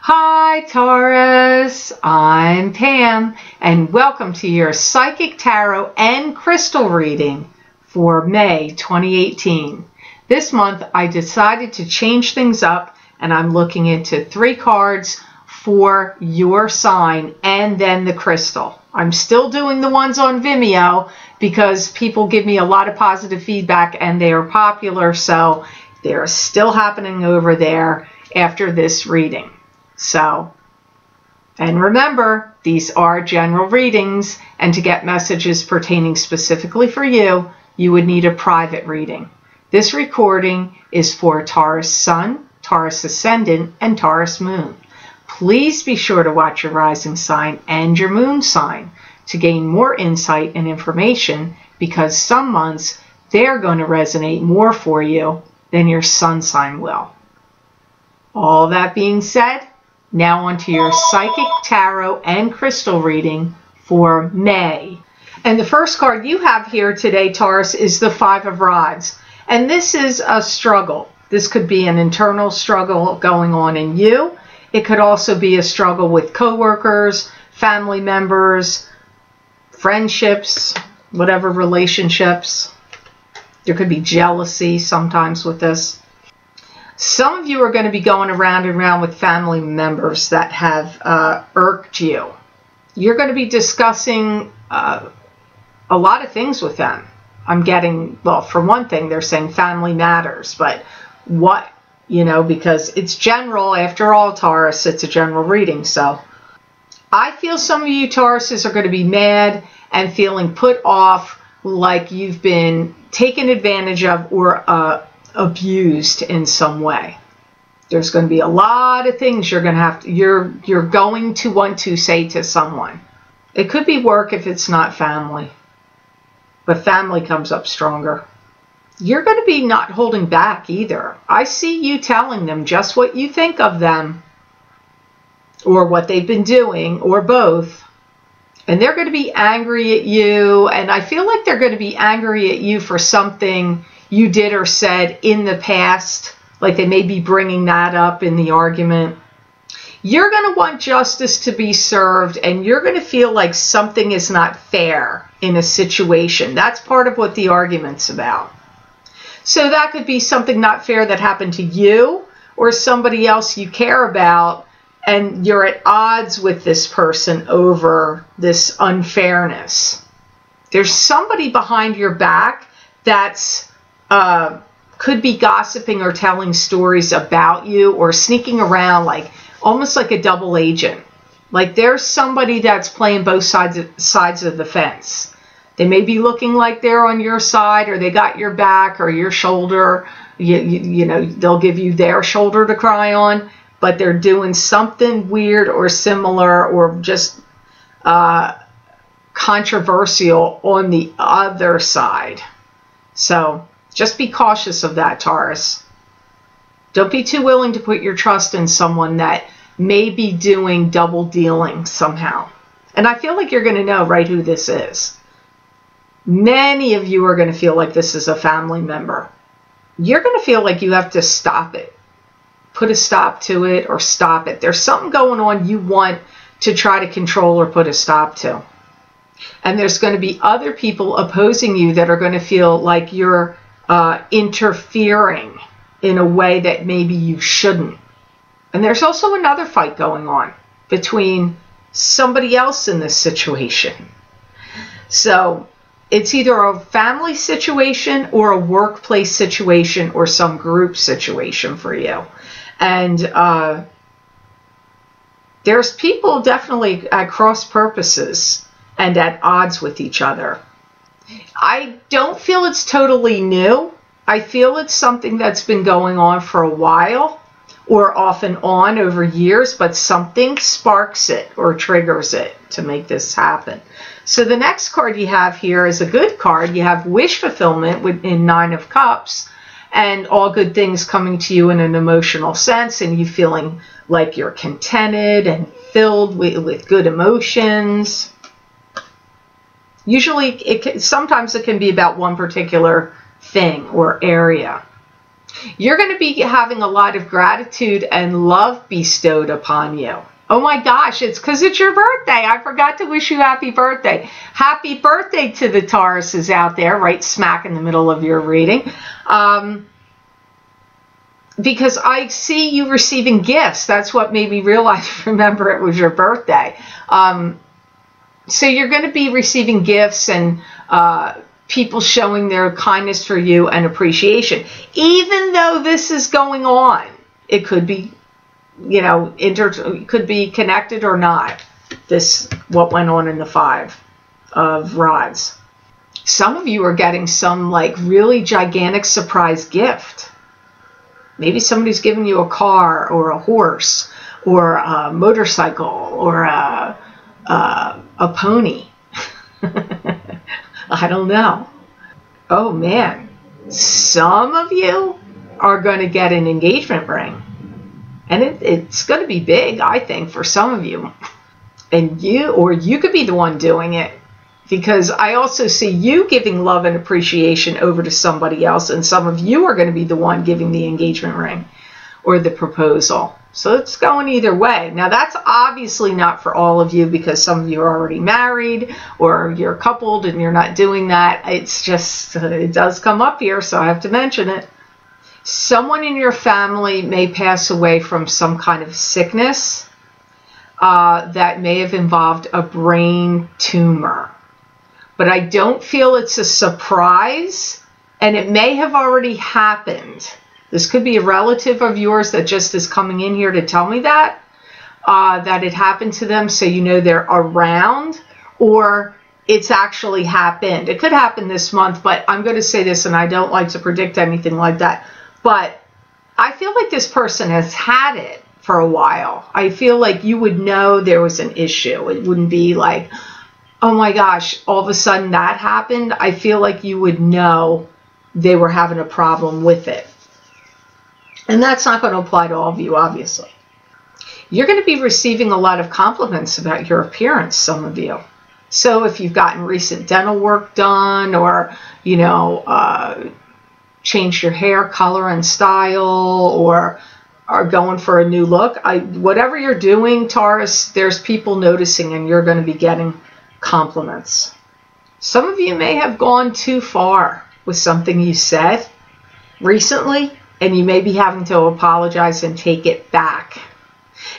Hi Taurus, I'm Pam and welcome to your Psychic Tarot and Crystal reading for May 2018. This month I decided to change things up and I'm looking into 3 cards for your sign and then the crystal. I'm still doing the ones on Vimeo because people give me a lot of positive feedback and they are popular, so they're still happening over there after this reading. So, and remember, these are general readings, and to get messages pertaining specifically for you, you would need a private reading. This recording is for Taurus Sun, Taurus Ascendant, and Taurus Moon. Please be sure to watch your rising sign and your moon sign to gain more insight and information, because some months they're going to resonate more for you than your sun sign will. All that being said, now on to your Psychic Tarot and Crystal reading for May. And the first card you have here today, Taurus, is the 5 of Rods. And this is a struggle. This could be an internal struggle going on in you. It could also be a struggle with coworkers, family members, friendships, whatever relationships. There could be jealousy sometimes with this. Some of you are going to be going around and around with family members that have irked you. You're going to be discussing a lot of things with them. I'm getting, well, for one thing, they're saying family matters, but what, because it's general. After all, Taurus, it's a general reading. So I feel some of you Tauruses are going to be mad and feeling put off, like you've been taken advantage of or abused in some way. There's going to be a lot of things you're going to have to, you're going to want to say to someone. It could be work if it's not family, but family comes up stronger. You're going to be not holding back either. I see you telling them just what you think of them or what they've been doing or both. And they're going to be angry at you, and I feel like they're going to be angry at you for something you did or said in the past, like they may be bringing that up in the argument. You're going to want justice to be served, and you're going to feel like something is not fair in a situation. That's part of what the argument's about. So that could be something not fair that happened to you or somebody else you care about, and you're at odds with this person over this unfairness. There's somebody behind your back that's could be gossiping or telling stories about you or sneaking around, like almost like a double agent. Like there's somebody that's playing both sides of the fence. They may be looking like they're on your side, or they got your back or your shoulder. They'll give you their shoulder to cry on, but they're doing something weird or similar or just controversial on the other side. So just be cautious of that, Taurus. Don't be too willing to put your trust in someone that may be doing double dealing somehow. And I feel like you're going to know right who this is. Many of you are going to feel like this is a family member. You're going to feel like you have to stop it. Put a stop to it or stop it. There's something going on you want to try to control or put a stop to. And there's going to be other people opposing you that are going to feel like you're interfering in a way that maybe you shouldn't. And there's also another fight going on between somebody else in this situation. So it's either a family situation or a workplace situation or some group situation for you. And there's people definitely at cross purposes and at odds with each other. I don't feel it's totally new. I feel it's something that's been going on for a while or off and on over years, but something sparks it or triggers it to make this happen. So the next card you have here is a good card. You have wish fulfillment in 9 of Cups, and all good things coming to you in an emotional sense, and you feeling like you're contented and filled with good emotions. Usually, sometimes it can be about one particular thing or area. You're going to be having a lot of gratitude and love bestowed upon you. Oh my gosh, it's because it's your birthday. I forgot to wish you happy birthday. Happy birthday to the Tauruses out there, right smack in the middle of your reading. Because I see you receiving gifts. That's what made me realize, remember, it was your birthday. So you're going to be receiving gifts and people showing their kindness for you and appreciation. Even though this is going on, it could be, you know, it could be connected or not. This, what went on in the Five of Rods. Some of you are getting some like really gigantic surprise gift. Maybe somebody's giving you a car or a horse or a motorcycle or a pony. I don't know. Oh man, some of you are going to get an engagement ring. And it's going to be big, I think, for some of you. And you could be the one doing it. Because I also see you giving love and appreciation over to somebody else. And some of you are going to be the one giving the engagement ring or the proposal. So it's going either way. Now, that's obviously not for all of you because some of you are already married or you're coupled and you're not doing that. It's just, it does come up here, so I have to mention it. Someone in your family may pass away from some kind of sickness that may have involved a brain tumor. But I don't feel it's a surprise, and it may have already happened. This could be a relative of yours that just is coming in here to tell me that it happened to them, so you know they're around, or it's actually happened. It could happen this month, but I'm going to say this, and I don't like to predict anything like that, but I feel like this person has had it for a while. I feel like you would know there was an issue. It wouldn't be like, oh my gosh, all of a sudden that happened. I feel like you would know they were having a problem with it. And that's not going to apply to all of you, obviously. You're going to be receiving a lot of compliments about your appearance, some of you. So if you've gotten recent dental work done or, you know, changed your hair color and style or are going for a new look, whatever you're doing, Taurus, there's people noticing and you're going to be getting compliments. Some of you may have gone too far with something you said recently, and you may be having to apologize and take it back.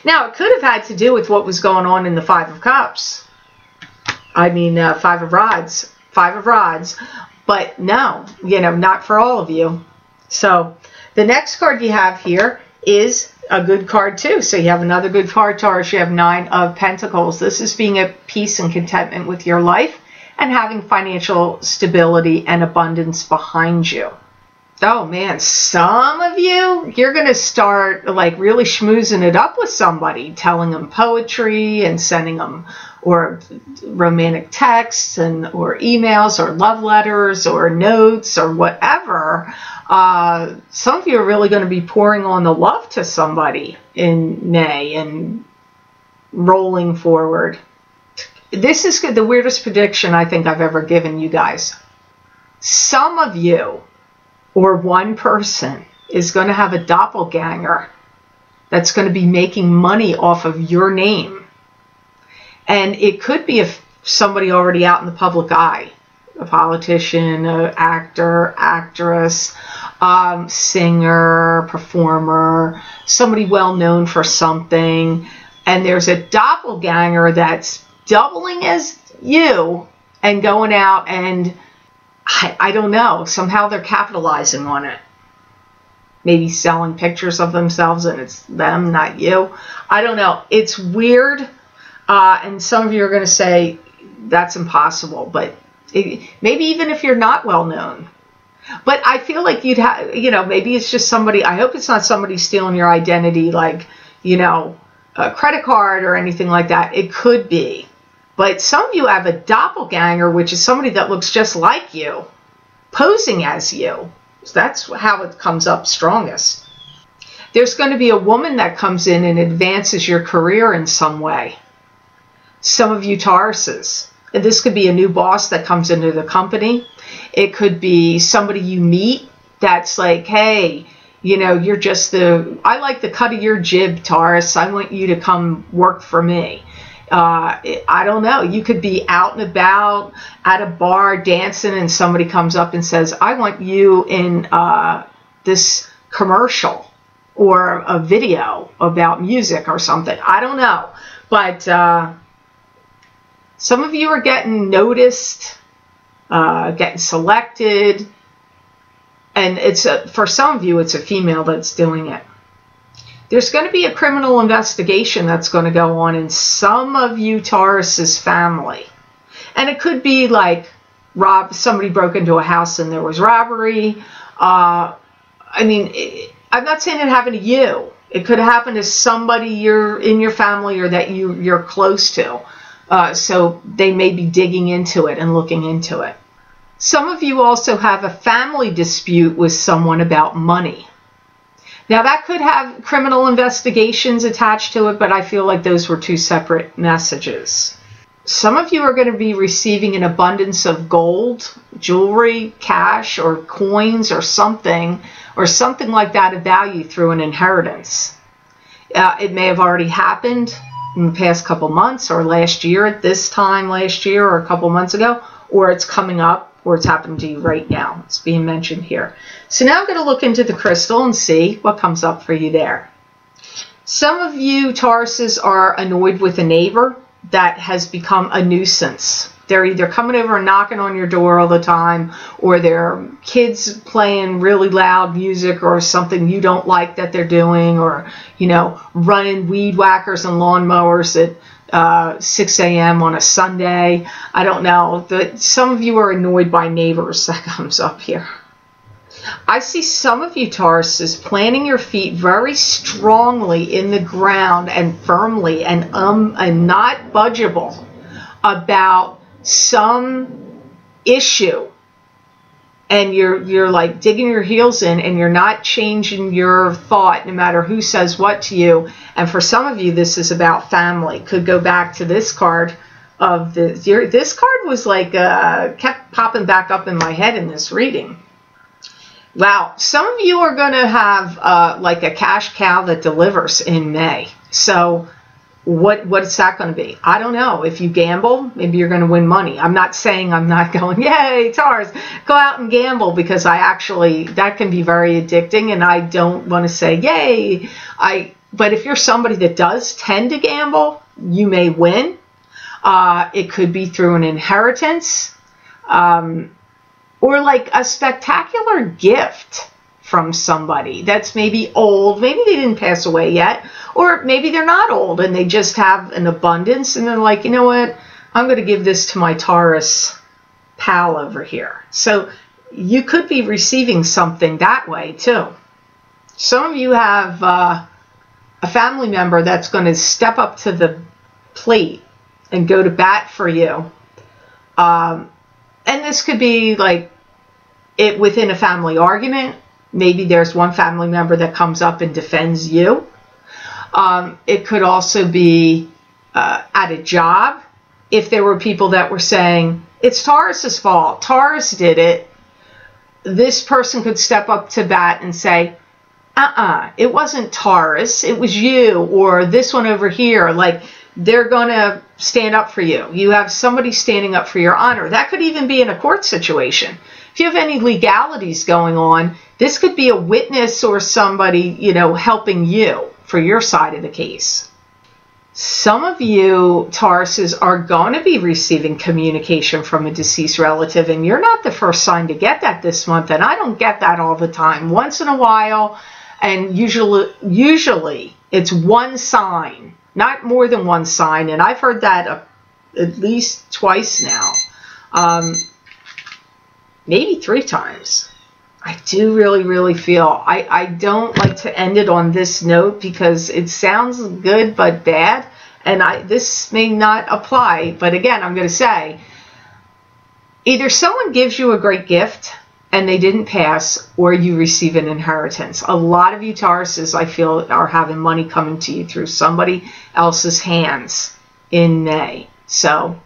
Now, it could have had to do with what was going on in the Five of Cups. I mean, Five of Rods. But no, you know, not for all of you. So the next card you have here is a good card too. So you have another good card, Taurus. You have Nine of Pentacles. This is being at peace and contentment with your life and having financial stability and abundance behind you. Oh man, some of you, you're going to start like really schmoozing it up with somebody, telling them poetry and sending them or romantic texts and or emails or love letters or notes or whatever. Some of you are really going to be pouring on the love to somebody in May and rolling forward. This is the weirdest prediction I think I've ever given you guys. Some of you or one person is going to have a doppelganger that's going to be making money off of your name. And it could be somebody already out in the public eye. A politician, an actor, actress, singer, performer, somebody well known for something. And there's a doppelganger that's doubling as you and going out and I don't know, somehow they're capitalizing on it. Maybe selling pictures of themselves and it's them, not you. I don't know. It's weird. And some of you are going to say that's impossible, but maybe even if you're not well known. But I feel like you'd have, you know, maybe it's just somebody, I hope it's not somebody stealing your identity like, you know, a credit card or anything like that. It could be. But some of you have a doppelganger, which is somebody that looks just like you, posing as you. So that's how it comes up strongest. There's going to be a woman that comes in and advances your career in some way. Some of you Tauruses. And this could be a new boss that comes into the company. It could be somebody you meet that's like, hey, You know, you're just I like the cut of your jib, Taurus. I want you to come work for me. I don't know. You could be out and about at a bar dancing and somebody comes up and says, I want you in this commercial or a video about music or something. I don't know. But some of you are getting noticed, getting selected. And for some of you, it's a female that's doing it. There's going to be a criminal investigation that's going to go on in some of you Taurus's family. And it could be like somebody broke into a house and there was robbery. I mean, I'm not saying it happened to you. It could happen to somebody you're in your family or that you're close to. So they may be digging into it and looking into it. Some of you also have a family dispute with someone about money. Now, that could have criminal investigations attached to it, but I feel like those were two separate messages. Some of you are going to be receiving an abundance of gold, jewelry, cash, or coins, or something like that of value through an inheritance. It may have already happened in the past couple months, or last year at this time last year, or a couple months ago, or it's coming up, or it's happening to you right now. It's being mentioned here. So now I'm going to look into the crystal and see what comes up for you there. Some of you Tauruses are annoyed with a neighbor that has become a nuisance. They're either coming over and knocking on your door all the time, or their kids playing really loud music or something you don't like that they're doing, or, you know, running weed whackers and lawnmowers at 6 a.m. on a Sunday. I don't know. Some of you are annoyed by neighbors. That comes up here. I see some of you Tauruses planting your feet very strongly in the ground and firmly and not budgeable about some issue, and you're like digging your heels in, and you're not changing your thought no matter who says what to you. And for some of you, this is about family. Could go back to this card of this card was like kept popping back up in my head in this reading. Wow, some of you are going to have like a cash cow that delivers in May. So what is that going to be? I don't know. If you gamble, maybe you're going to win money. I'm not saying I'm not going, yay, Taurus, go out and gamble, because that can be very addicting, and I don't want to say, yay. But if you're somebody that does tend to gamble, you may win. It could be through an inheritance, or like a spectacular gift from somebody that's maybe old. Maybe they didn't pass away yet, or maybe they're not old and they just have an abundance, and they're like, you know what, I'm going to give this to my Taurus pal over here. So you could be receiving something that way too. Some of you have a family member that's going to step up to the plate and go to bat for you. And this could be like it within a family argument. Maybe there's one family member that comes up and defends you. It could also be at a job. If there were people that were saying, it's Taurus's fault, Taurus did it, this person could step up to bat and say, it wasn't Taurus, it was you, or this one over here. Like, they're going to stand up for you. You have somebody standing up for your honor. That could even be in a court situation. If you have any legalities going on, this could be a witness or somebody, you know, helping you for your side of the case. Some of you Tauruses are going to be receiving communication from a deceased relative, and you're not the first sign to get that this month, and I don't get that all the time. Once in a while, and usually it's one sign, not more than one sign, and I've heard that at least twice now, maybe 3 times. I do really feel, I don't like to end it on this note because it sounds good but bad, and this may not apply, but again, I'm going to say, either someone gives you a great gift and they didn't pass, or you receive an inheritance. A lot of you Tauruses, I feel, are having money coming to you through somebody else's hands in May. So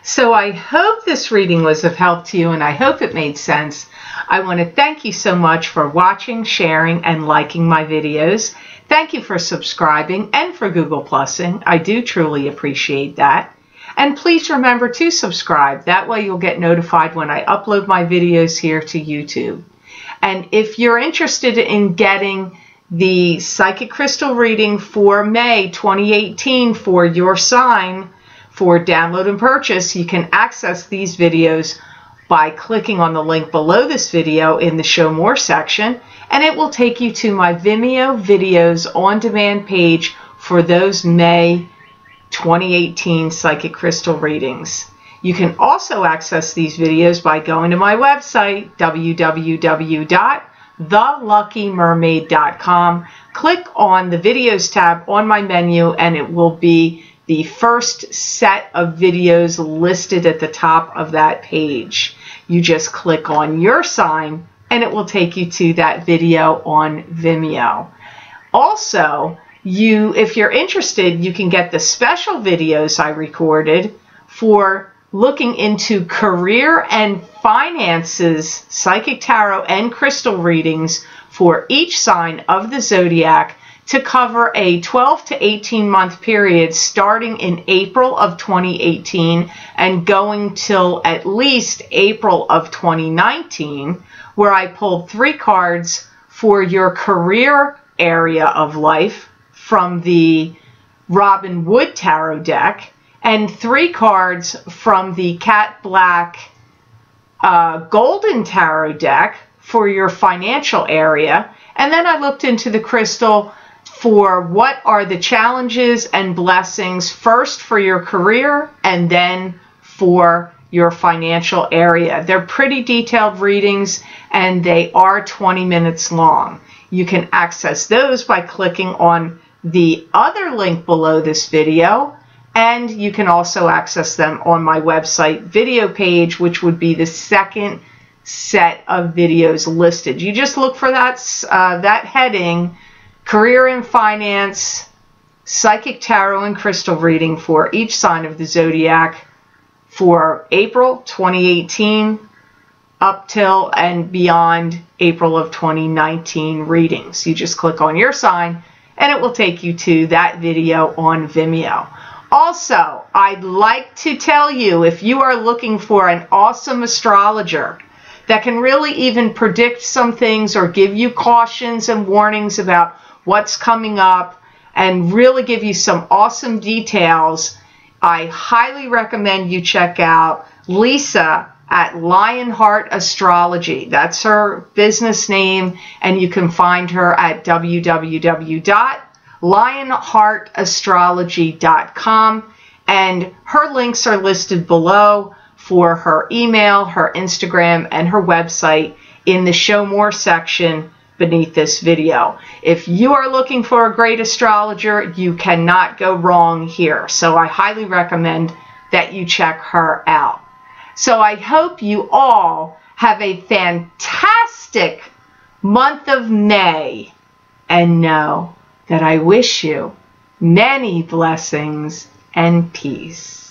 So I hope this reading was of help to you, and I hope it made sense. I want to thank you so much for watching, sharing, and liking my videos. Thank you for subscribing and for Google Plusing. I do truly appreciate that. And please remember to subscribe. That way you'll get notified when I upload my videos here to YouTube. And if you're interested in getting the Psychic Crystal reading for May 2018 for your sign for download and purchase, you can access these videos by clicking on the link below this video in the Show More section, and it will take you to my Vimeo videos on demand page for those May 2018 Psychic Crystal readings. You can also access these videos by going to my website, www.theluckymermaid.com. Click on the videos tab on my menu, and it will be the first set of videos listed at the top of that page. You just click on your sign and it will take you to that video on Vimeo. Also, if you're interested, you can get the special videos I recorded for looking into career and finances, psychic tarot and crystal readings for each sign of the zodiac to cover a 12 to 18 month period starting in April of 2018 and going till at least April of 2019, where I pulled 3 cards for your career area of life from the Robin Wood Tarot deck and 3 cards from the Cat Black Golden Tarot deck for your financial area. And then I looked into the crystal for what are the challenges and blessings, first for your career and then for your financial area. They're pretty detailed readings and they are 20 minutes long. You can access those by clicking on the other link below this video, and you can also access them on my website video page, which would be the second set of videos listed. You just look for that heading, Career and Finance, Psychic Tarot and Crystal reading for each sign of the zodiac for April 2018 up till and beyond April of 2019 readings. You just click on your sign and it will take you to that video on Vimeo. Also, I'd like to tell you, if you are looking for an awesome astrologer that can really even predict some things or give you cautions and warnings about what's coming up and really give you some awesome details, I highly recommend you check out Lisa at Lionheart Astrology. That's her business name, and you can find her at www.lionheartastrology.com, and her links are listed below for her email, her Instagram, and her website in the Show More section beneath this video. If you are looking for a great astrologer, you cannot go wrong here. So I highly recommend that you check her out. So I hope you all have a fantastic month of May, and know that I wish you many blessings and peace.